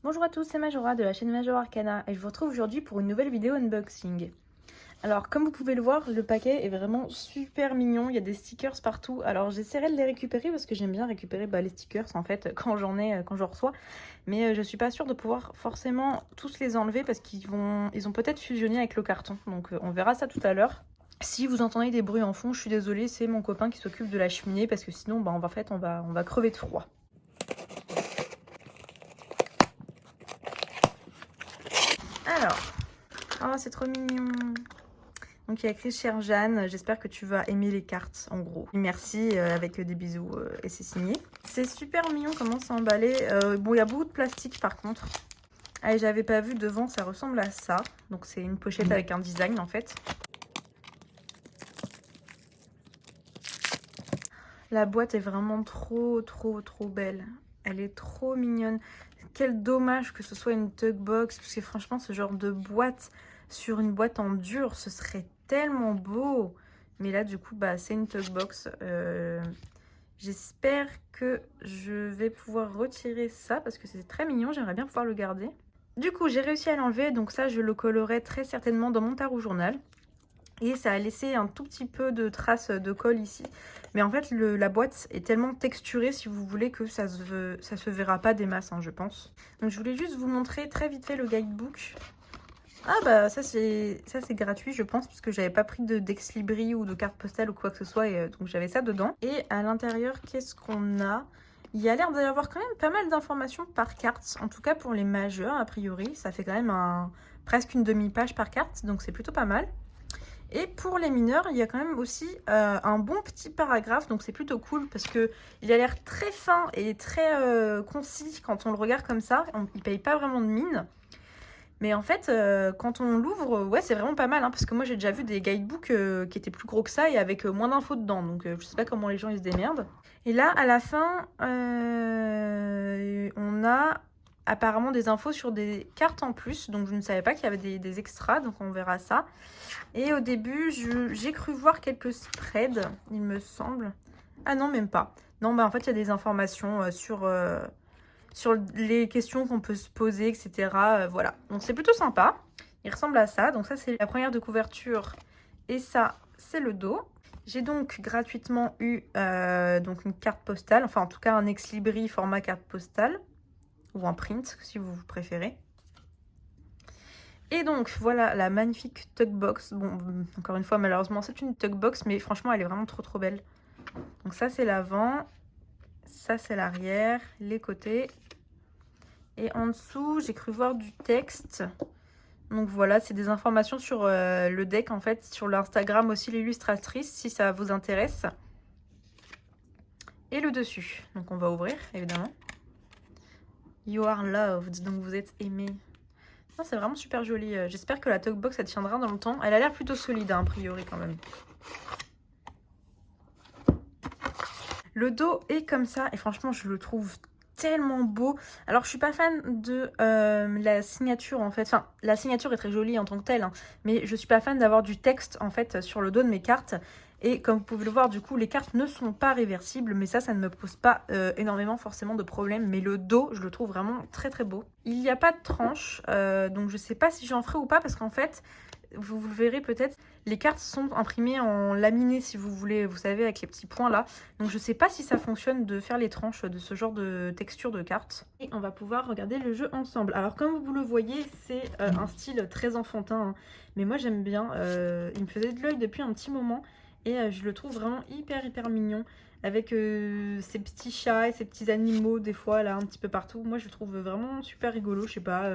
Bonjour à tous, c'est Majora de la chaîne Majora Arcana et je vous retrouve aujourd'hui pour une nouvelle vidéo unboxing. Alors comme vous pouvez le voir, le paquet est vraiment super mignon, il y a des stickers partout. Alors j'essaierai de les récupérer parce que j'aime bien récupérer les stickers en fait quand quand j'en reçois. Mais je suis pas sûre de pouvoir forcément tous les enlever parce ils ont peut-être fusionné avec le carton. Donc on verra ça tout à l'heure. Si vous entendez des bruits en fond, je suis désolée, c'est mon copain qui s'occupe de la cheminée parce que sinon on va crever de froid. Alors, oh c'est trop mignon. Donc il y a écrit chère Jeanne, j'espère que tu vas aimer les cartes en gros. Merci avec des bisous et c'est signé. C'est super mignon comment c'est emballé. Bon il y a beaucoup de plastique par contre. Ah, et j'avais pas vu devant, ça ressemble à ça. Donc c'est une pochette avec un design en fait. La boîte est vraiment trop belle. Elle est trop mignonne. Quel dommage que ce soit une Tugbox, parce que franchement ce genre de boîte sur une boîte en dur, ce serait tellement beau. Mais là du coup c'est une Tugbox. J'espère que je vais pouvoir retirer ça parce que c'est très mignon, j'aimerais bien pouvoir le garder. Du coup j'ai réussi à l'enlever, donc ça je le collerai très certainement dans mon tarot journal. Et ça a laissé un tout petit peu de traces de colle ici. Mais en fait, la boîte est tellement texturée, si vous voulez, que ça se verra pas des masses, hein, je pense. Donc je voulais juste vous montrer très vite fait le guidebook. Ah bah ça c'est gratuit je pense, puisque j'avais pas pris d'ex-libris ou de carte postale ou quoi que ce soit, et donc j'avais ça dedans. Et à l'intérieur, qu'est-ce qu'on a? Il y a l'air d'y avoir quand même pas mal d'informations par carte, en tout cas pour les majeurs a priori. Ça fait quand même presque une demi-page par carte, donc c'est plutôt pas mal. Et pour les mineurs, il y a quand même aussi un bon petit paragraphe, donc c'est plutôt cool parce que il a l'air très fin et très concis quand on le regarde comme ça. Il paye pas vraiment de mine. Mais en fait, quand on l'ouvre, ouais, c'est vraiment pas mal, hein, parce que moi j'ai déjà vu des guidebooks qui étaient plus gros que ça et avec moins d'infos dedans, donc je sais pas comment les gens ils se démerdent. Et là, à la fin, on a apparemment des infos sur des cartes en plus, donc je ne savais pas qu'il y avait des extras, donc on verra ça. Et au début, j'ai cru voir quelques spreads, il me semble. Ah non, même pas. Non, en fait, il y a des informations sur les questions qu'on peut se poser, etc. Voilà, donc c'est plutôt sympa. Il ressemble à ça, donc ça c'est la première de couverture et ça c'est le dos. J'ai donc gratuitement eu donc une carte postale, enfin en tout cas un ex-libris format carte postale, ou un print si vous préférez. Et donc voilà la magnifique Tugbox. Bon, encore une fois malheureusement c'est une Tugbox, mais franchement elle est vraiment trop belle. Donc ça c'est l'avant, ça c'est l'arrière, les côtés. Et en dessous j'ai cru voir du texte. Donc voilà, c'est des informations sur le deck en fait, sur l'Instagram aussi l'illustratrice si ça vous intéresse. Et le dessus, donc on va ouvrir évidemment. You are loved, donc vous êtes aimé. C'est vraiment super joli. J'espère que la Tugbox elle tiendra dans le temps. Elle a l'air plutôt solide hein, a priori quand même. Le dos est comme ça et franchement je le trouve tellement beau. Alors je suis pas fan de la signature en fait. Enfin la signature est très jolie en tant que telle, hein, mais je suis pas fan d'avoir du texte en fait sur le dos de mes cartes. Et comme vous pouvez le voir, du coup, les cartes ne sont pas réversibles, mais ça ne me pose pas énormément forcément de problème. Mais le dos, je le trouve vraiment très beau. Il n'y a pas de tranche, donc je sais pas si j'en ferai ou pas, parce qu'en fait, vous le verrez peut-être, les cartes sont imprimées en laminé, si vous voulez, vous savez, avec les petits points là. Donc je sais pas si ça fonctionne de faire les tranches de ce genre de texture de cartes. Et on va pouvoir regarder le jeu ensemble. Alors comme vous le voyez, c'est un style très enfantin, hein, mais moi j'aime bien. Il me faisait de l'œil depuis un petit moment. Et je le trouve vraiment hyper mignon. Avec ces petits chats et ces petits animaux des fois là un petit peu partout. Moi je le trouve vraiment super rigolo, je sais pas.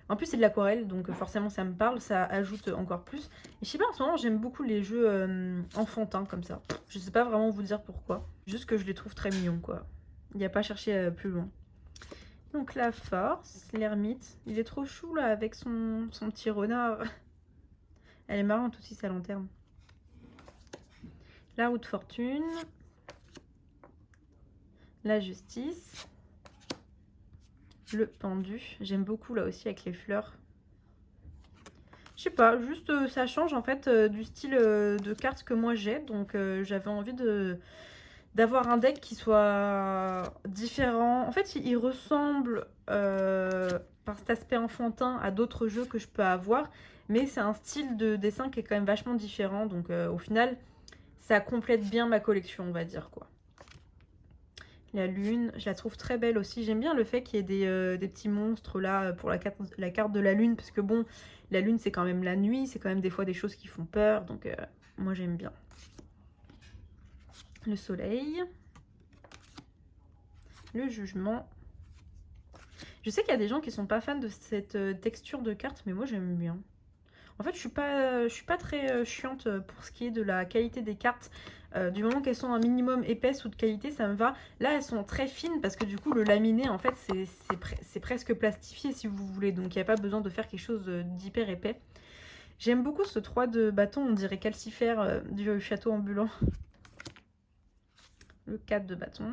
En plus c'est de l'aquarelle donc forcément ça me parle, ça ajoute encore plus. Et je sais pas, en ce moment j'aime beaucoup les jeux enfantins comme ça. Je sais pas vraiment vous dire pourquoi. Juste que je les trouve très mignons quoi. Il n'y a pas à chercher plus loin. Donc la force, l'ermite. Il est trop chou là avec son petit renard. Elle est marrante aussi sa lanterne. La roue de fortune, la justice, le pendu. J'aime beaucoup là aussi avec les fleurs. Je sais pas, juste ça change en fait du style de cartes que moi j'ai. Donc j'avais envie de d'avoir un deck qui soit différent. En fait, il ressemble par cet aspect enfantin à d'autres jeux que je peux avoir, mais c'est un style de dessin qui est quand même vachement différent. Donc au final, ça complète bien ma collection, on va dire quoi. La lune, je la trouve très belle aussi. J'aime bien le fait qu'il y ait des petits monstres là pour la carte de la lune, parce que bon, la lune c'est quand même la nuit, c'est quand même des fois des choses qui font peur, donc moi j'aime bien. Le soleil, le jugement. Je sais qu'il y a des gens qui sont pas fans de cette texture de carte, mais moi j'aime bien. En fait, je suis pas très chiante pour ce qui est de la qualité des cartes. Du moment qu'elles sont un minimum épaisses ou de qualité, ça me va. Là, elles sont très fines parce que du coup, le laminé, en fait, c'est presque plastifié si vous voulez. Donc, il n'y a pas besoin de faire quelque chose d'hyper épais. J'aime beaucoup ce 3 de bâton, on dirait calcifère du château ambulant. Le 4 de bâton.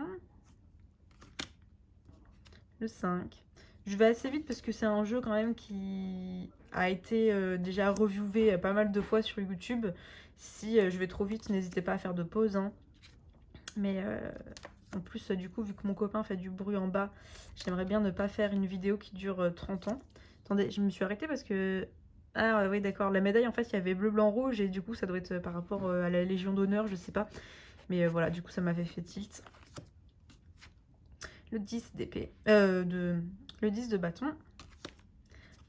Le 5. Je vais assez vite parce que c'est un jeu quand même qui a été déjà reviewé pas mal de fois sur YouTube. Si je vais trop vite, n'hésitez pas à faire de pause. Hein. Mais en plus, du coup, vu que mon copain fait du bruit en bas, j'aimerais bien ne pas faire une vidéo qui dure 30 ans. Attendez, je me suis arrêtée parce que... Ah oui, d'accord. La médaille, en fait, il y avait bleu, blanc, rouge. Et du coup, ça doit être par rapport à la Légion d'honneur, je sais pas. Mais voilà, du coup, ça m'avait fait tilt. Le 10 d'épée. Le 10 de bâton.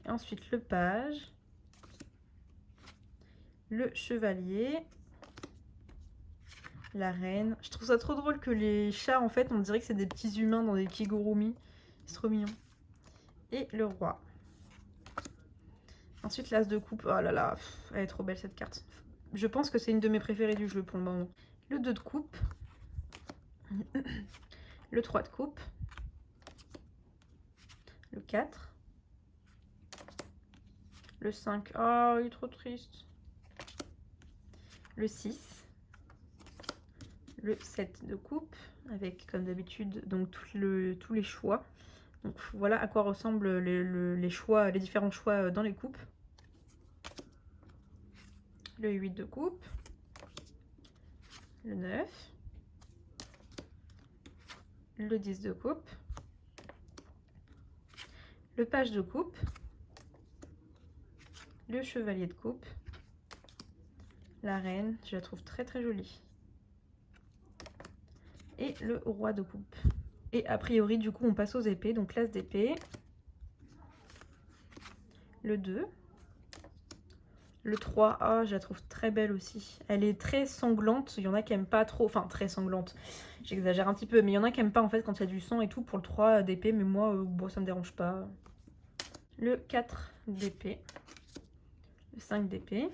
Et ensuite, le page. Le chevalier. La reine. Je trouve ça trop drôle que les chats, en fait, on dirait que c'est des petits humains dans des kigurumi. C'est trop mignon. Et le roi. Ensuite, l'as de coupe. Oh là là, elle est trop belle cette carte. Je pense que c'est une de mes préférées du jeu pour le moment. Le 2 de coupe. Le 3 de coupe. Le 4. Le 5. Oh, il est trop triste. Le 6. Le 7 de coupe. Avec, comme d'habitude, donc tous les choix. Donc voilà à quoi ressemblent les choix, les différents choix dans les coupes. Le 8 de coupe. Le 9. Le 10 de coupe. Le page de coupe. Le chevalier de coupe. La reine, je la trouve très très jolie. Et le roi de coupe. Et a priori, du coup, on passe aux épées. Donc, l'as d'épée. Le 2. Le 3. Ah, je la trouve très belle aussi. Elle est très sanglante. Il y en a qui n'aiment pas trop. Enfin, très sanglante. J'exagère un petit peu. Mais il y en a qui n'aiment pas, en fait, quand il y a du sang et tout pour le 3 d'épée. Mais moi, bon, ça me dérange pas. Le 4 d'épée. Le 5 d'épée.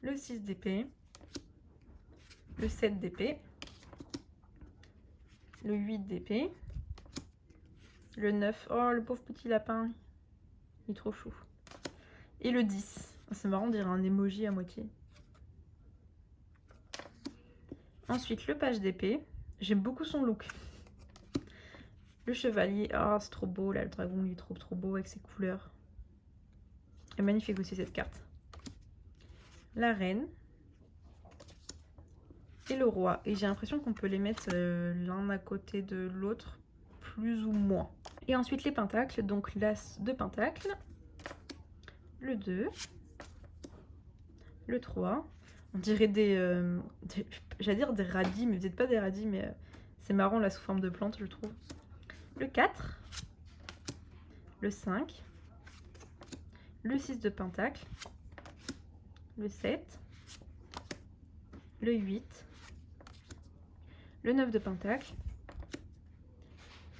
Le 6 d'épée. Le 7 d'épée. Le 8 d'épée. Le 9. Oh, le pauvre petit lapin. Il est trop chou. Et le 10. C'est marrant, on dirait un emoji à moitié. Ensuite, le page d'épée. J'aime beaucoup son look. Le chevalier. Ah, c'est trop beau, là, le dragon, il est trop beau avec ses couleurs. Et magnifique aussi, cette carte. La reine. Et le roi. Et j'ai l'impression qu'on peut les mettre l'un à côté de l'autre, plus ou moins. Et ensuite, les pentacles. Donc, l'as de pentacle. Le 2. Le 3. On dirait j'allais dire des radis, mais peut-être pas des radis, mais c'est marrant là sous forme de plante, je trouve. Le 4. Le 5. Le 6 de pentacle. Le 7. Le 8. Le 9 de pentacle.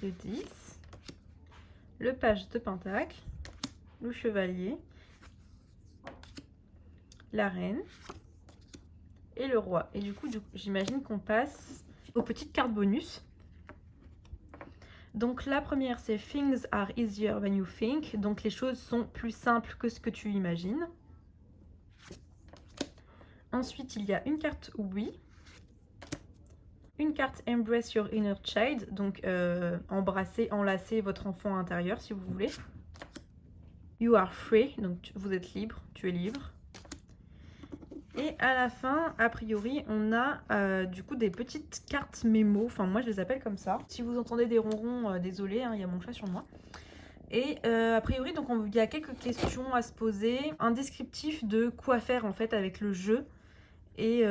Le 10. Le page de pentacle. Le chevalier. La reine et le roi. Et du coup j'imagine qu'on passe aux petites cartes bonus. Donc la première, c'est Things are easier than you think. Donc les choses sont plus simples que ce que tu imagines. Ensuite, il y a une carte oui. Une carte Embrace your inner child. Donc embrasser, enlacer votre enfant intérieur si vous voulez. You are free. Donc vous êtes libre, tu es libre. Et à la fin, a priori, on a du coup des petites cartes mémo. Enfin, moi, je les appelle comme ça. Si vous entendez des ronrons, désolé, hein, il y a mon chat sur moi. Et a priori, donc il y a quelques questions à se poser. Un descriptif de quoi faire en fait avec le jeu. Et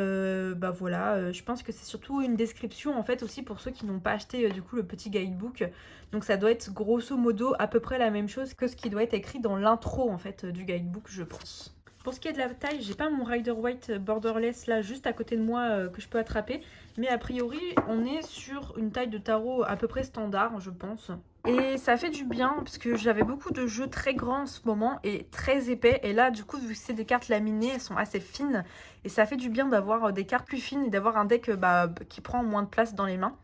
bah voilà, je pense que c'est surtout une description en fait aussi pour ceux qui n'ont pas acheté du coup le petit guidebook. Donc ça doit être grosso modo à peu près la même chose que ce qui doit être écrit dans l'intro en fait du guidebook, je pense. Pour ce qui est de la taille, j'ai pas mon Rider White Borderless là juste à côté de moi que je peux attraper. Mais a priori, on est sur une taille de tarot à peu près standard, je pense. Et ça fait du bien parce que j'avais beaucoup de jeux très grands en ce moment et très épais. Et là, du coup, vu que c'est des cartes laminées, elles sont assez fines. Et ça fait du bien d'avoir des cartes plus fines et d'avoir un deck qui prend moins de place dans les mains.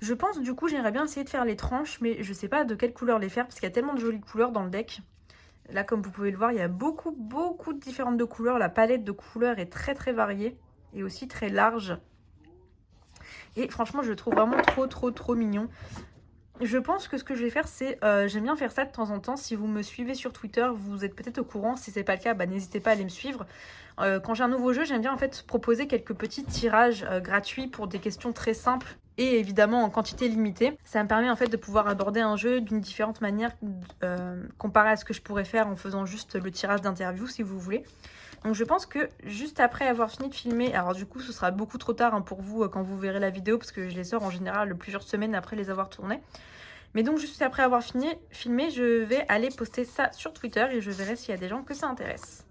Je pense du coup, j'aimerais bien essayer de faire les tranches, mais je sais pas de quelle couleur les faire parce qu'il y a tellement de jolies couleurs dans le deck. Là, comme vous pouvez le voir, il y a beaucoup de différentes couleurs. La palette de couleurs est très variée et aussi très large. Et franchement, je le trouve vraiment trop mignon. Je pense que ce que je vais faire, c'est... j'aime bien faire ça de temps en temps. Si vous me suivez sur Twitter, vous êtes peut-être au courant. Si c'est pas le cas, n'hésitez pas à aller me suivre. Quand j'ai un nouveau jeu, j'aime bien en fait proposer quelques petits tirages gratuits pour des questions très simples. Et évidemment en quantité limitée. Ça me permet en fait de pouvoir aborder un jeu d'une différente manière comparé à ce que je pourrais faire en faisant juste le tirage d'interview si vous voulez. Donc je pense que juste après avoir fini de filmer, alors du coup ce sera beaucoup trop tard pour vous quand vous verrez la vidéo parce que je les sors en général plusieurs semaines après les avoir tournés. Mais donc juste après avoir filmé, je vais aller poster ça sur Twitter et je verrai s'il y a des gens que ça intéresse.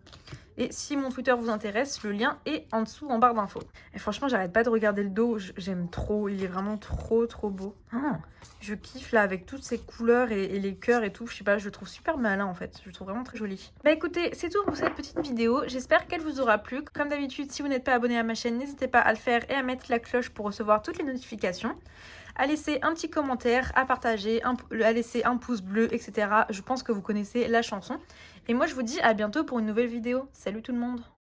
Et si mon Twitter vous intéresse, le lien est en dessous en barre d'infos. Et franchement, j'arrête pas de regarder le dos, j'aime trop, il est vraiment trop beau. Je kiffe là avec toutes ces couleurs et les cœurs et tout, je sais pas, je le trouve super malin en fait, je le trouve vraiment très joli. Bah écoutez, c'est tout pour cette petite vidéo, j'espère qu'elle vous aura plu. Comme d'habitude, si vous n'êtes pas abonné à ma chaîne, n'hésitez pas à le faire et à mettre la cloche pour recevoir toutes les notifications. À laisser un petit commentaire, à partager, à laisser un pouce bleu, etc. Je pense que vous connaissez la chanson. Et moi, je vous dis à bientôt pour une nouvelle vidéo. Salut tout le monde!